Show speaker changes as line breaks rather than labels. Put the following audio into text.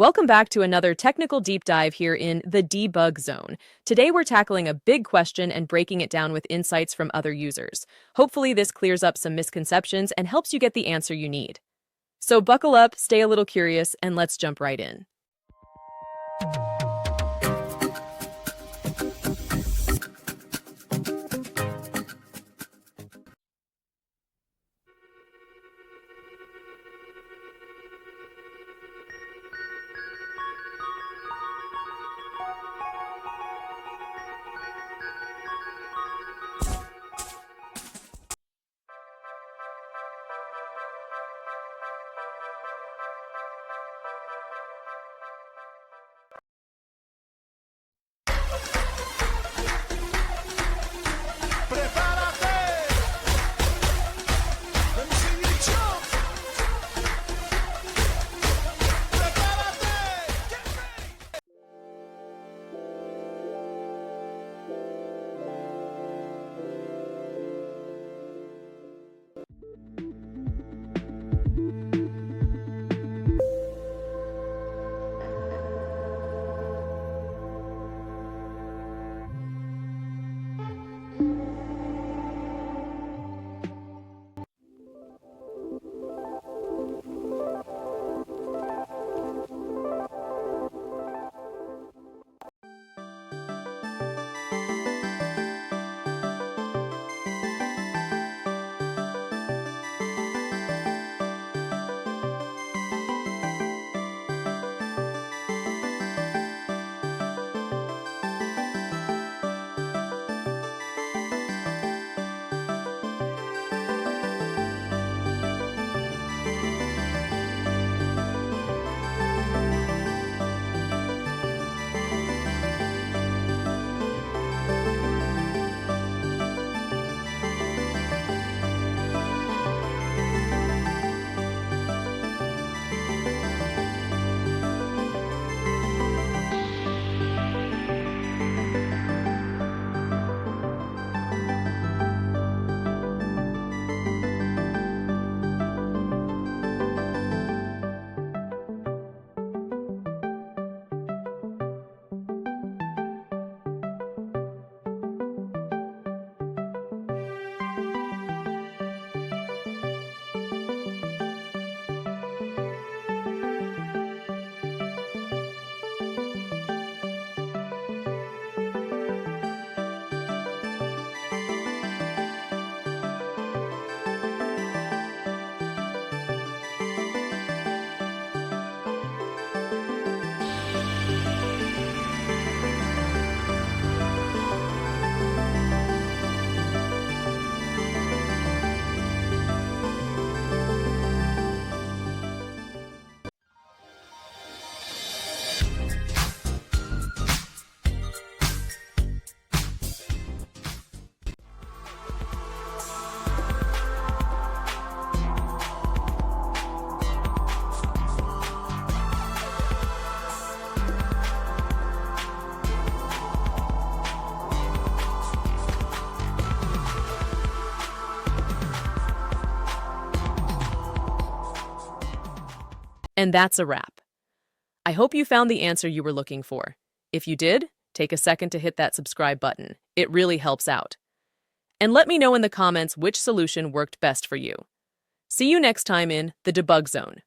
Welcome back to another technical deep dive here in the debug zone. Today we're tackling a big question and breaking it down with insights from other users. Hopefully this clears up some misconceptions and helps you get the answer you need. So buckle up, stay a little curious, and let's jump right in. And that's a wrap. I hope you found the answer you were looking for. If you did, take a second to hit that subscribe button. It really helps out. And let me know in the comments which solution worked best for you. See you next time in the Debug Zone.